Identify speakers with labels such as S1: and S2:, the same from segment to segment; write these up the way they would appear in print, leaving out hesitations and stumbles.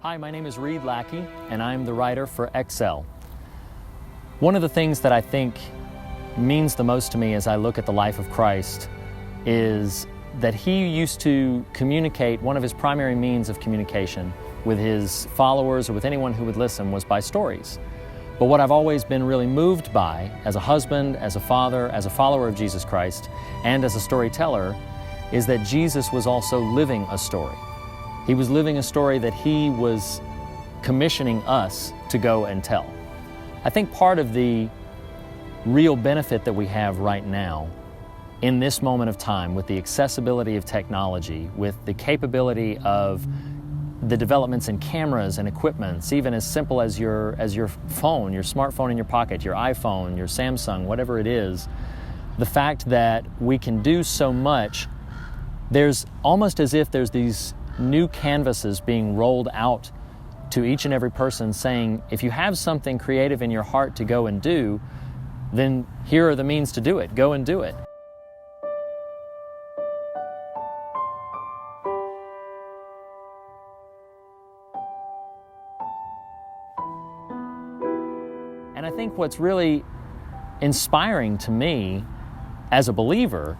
S1: Hi, my name is Lackey, and I'm the writer for Excel. One of the things that I think means the most to me as I look at the life of Christ is that he used to communicate. One of his primary means of communication with his followers or with anyone who would listen was by stories. But what I've always been really moved by as a husband, as a father, as a follower of Jesus Christ, and as a storyteller, is that Jesus was also living a story. He was living a story that he was commissioning us to go and tell. I think part of the real benefit that we have right now in this moment of time, with the accessibility of technology, with the capability of the developments in cameras and equipments, even as simple as your phone, your smartphone in your pocket, your iPhone, your Samsung, whatever it is, the fact that we can do so much, there's almost as if there's these new canvases being rolled out to each and every person saying, if you have something creative in your heart to go and do, then here are the means to do it. Go and do it. And I think what's really inspiring to me as a believer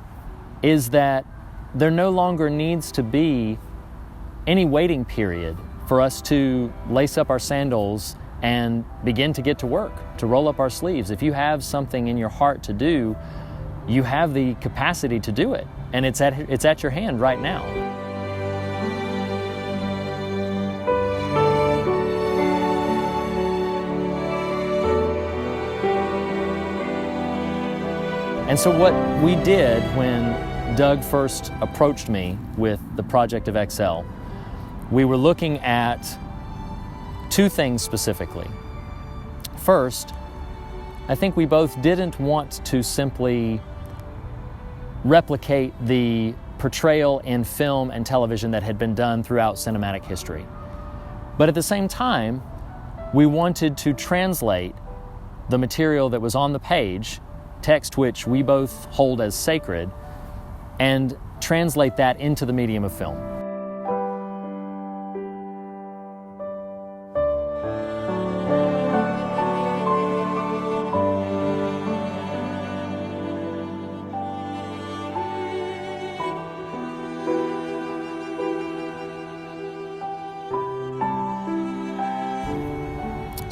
S1: is that there no longer needs to be any waiting period for us to lace up our sandals and begin to get to work, to roll up our sleeves. If you have something in your heart to do, you have the capacity to do it, and it's at your hand right now. And so what we did when Doug first approached me with the project of Excel, we were looking at two things specifically. First, I think we both didn't want to simply replicate the portrayal in film and television that had been done throughout cinematic history. But at the same time, we wanted to translate the material that was on the page, text which we both hold as sacred, and translate that into the medium of film.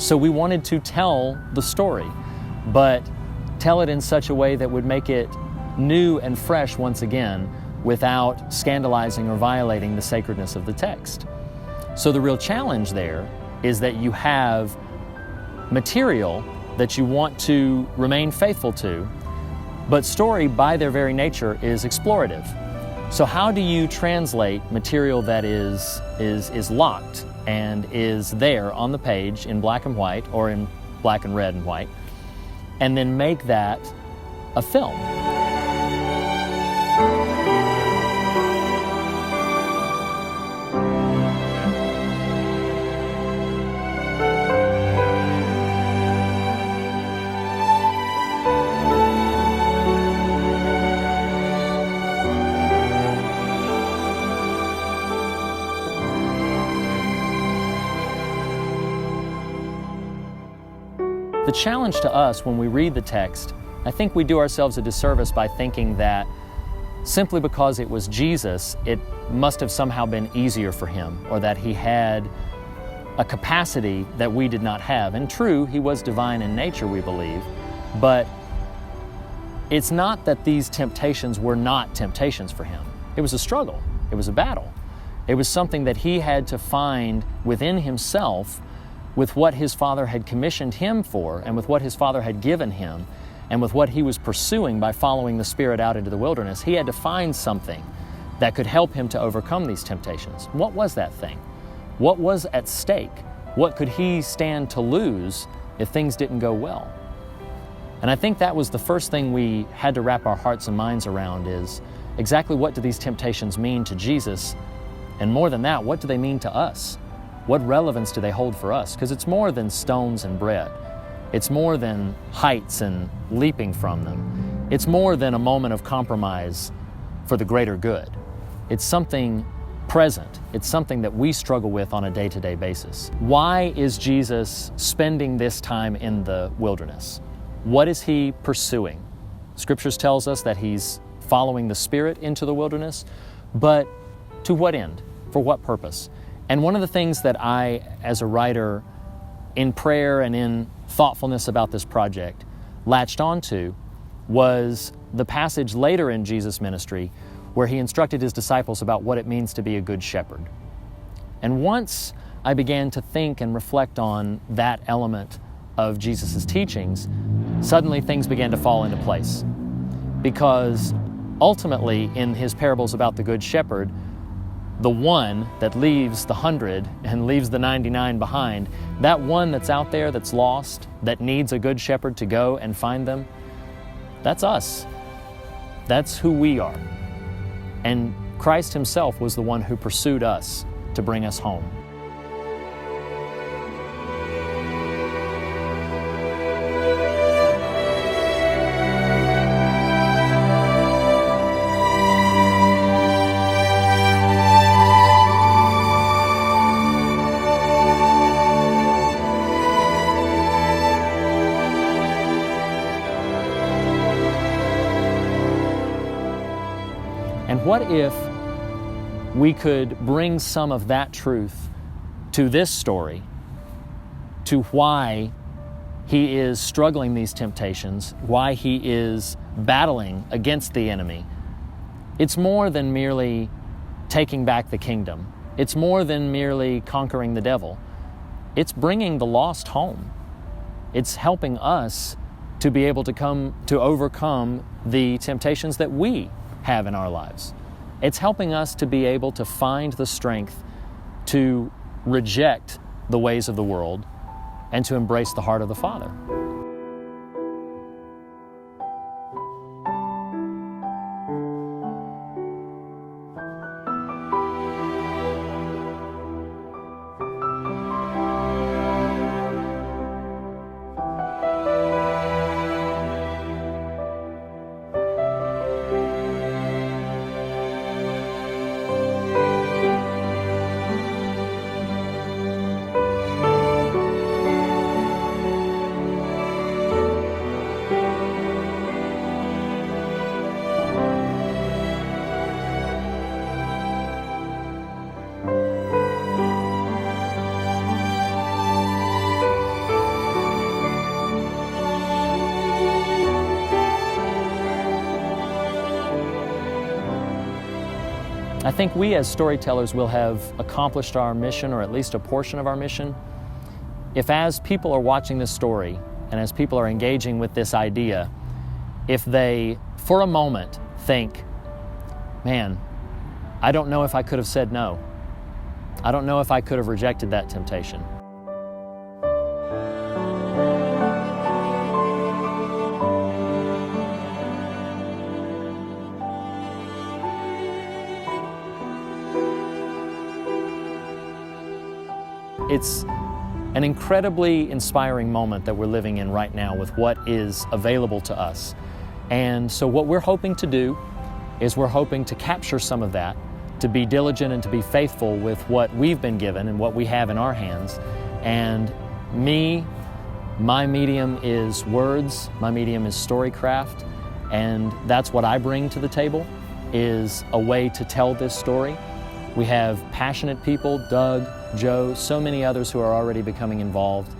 S1: So we wanted to tell the story, but tell it in such a way that would make it new and fresh once again, without scandalizing or violating the sacredness of the text. So the real challenge there is that you have material that you want to remain faithful to, but story by their very nature is explorative. So how do you translate material that is locked and is there on the page in black and white, or in black and red and white, and then make that a film? The challenge to us when we read the text, I think we do ourselves a disservice by thinking that simply because it was Jesus, it must have somehow been easier for him, or that he had a capacity that we did not have. And true, he was divine in nature, we believe, but it's not that these temptations were not temptations for him. It was a struggle. It was a battle. It was something that he had to find within himself, with what his Father had commissioned him for, and with what his Father had given him, and with what he was pursuing by following the Spirit out into the wilderness. He had to find something that could help him to overcome these temptations. What was that thing? What was at stake? What could he stand to lose if things didn't go well? And I think that was the first thing we had to wrap our hearts and minds around, is exactly what do these temptations mean to Jesus? And more than that, what do they mean to us? What relevance do they hold for us? Because it's more than stones and bread. It's more than heights and leaping from them. It's more than a moment of compromise for the greater good. It's something present. It's something that we struggle with on a day-to-day basis. Why is Jesus spending this time in the wilderness? What is he pursuing? Scriptures tells us that he's following the Spirit into the wilderness, but to what end? For what purpose? And one of the things that I, as a writer, in prayer and in thoughtfulness about this project, latched onto was the passage later in Jesus' ministry where he instructed his disciples about what it means to be a good shepherd. And once I began to think and reflect on that element of Jesus' teachings, suddenly things began to fall into place. Because ultimately, in his parables about the good shepherd, the one that leaves the 100 and leaves the 99 behind, that one that's out there that's lost, that needs a good shepherd to go and find them, that's us. That's who we are. And Christ himself was the one who pursued us to bring us home. And what if we could bring some of that truth to this story, to why he is struggling these temptations, why he is battling against the enemy? It's more than merely taking back the kingdom. It's more than merely conquering the devil. It's bringing the lost home. It's helping us to be able to overcome the temptations that we have in our lives. It's helping us to be able to find the strength to reject the ways of the world and to embrace the heart of the Father. I think we as storytellers will have accomplished our mission, or at least a portion of our mission, if as people are watching this story and as people are engaging with this idea, if they, for a moment, think, man, I don't know if I could have said no. I don't know if I could have rejected that temptation. It's an incredibly inspiring moment that we're living in right now with what is available to us. And so what we're hoping to do is we're hoping to capture some of that, to be diligent and to be faithful with what we've been given and what we have in our hands. And my medium is words, my medium is storycraft, and that's what I bring to the table, is a way to tell this story. We have passionate people, Doug, Joe, so many others who are already becoming involved.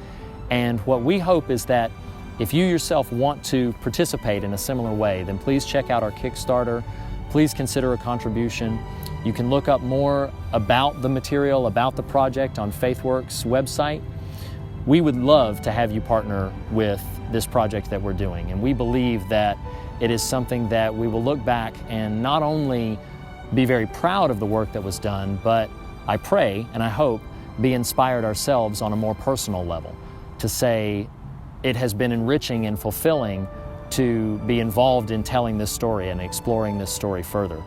S1: And what we hope is that if you yourself want to participate in a similar way, then please check out our Kickstarter. Please consider a contribution. You can look up more about the material, about the project on FaithWorks website. We would love to have you partner with this project that we're doing. And we believe that it is something that we will look back and not only be very proud of the work that was done, but I pray and I hope be inspired ourselves on a more personal level to say it has been enriching and fulfilling to be involved in telling this story and exploring this story further.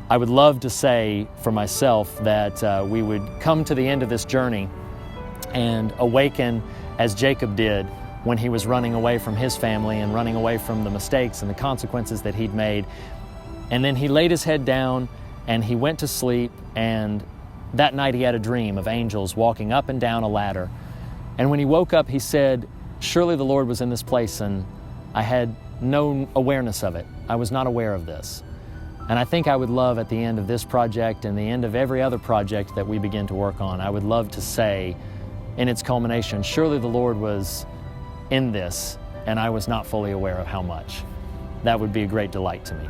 S1: I would love to say for myself that we would come to the end of this journey and awaken as Jacob did when he was running away from his family and running away from the mistakes and the consequences that he'd made. And then he laid his head down and he went to sleep, and that night he had a dream of angels walking up and down a ladder. And when he woke up, he said, surely the Lord was in this place, and I had no awareness of it. I was not aware of this. And I think I would love at the end of this project and the end of every other project that we begin to work on, I would love to say in its culmination, surely the Lord was in this, and I was not fully aware of how much. That would be a great delight to me.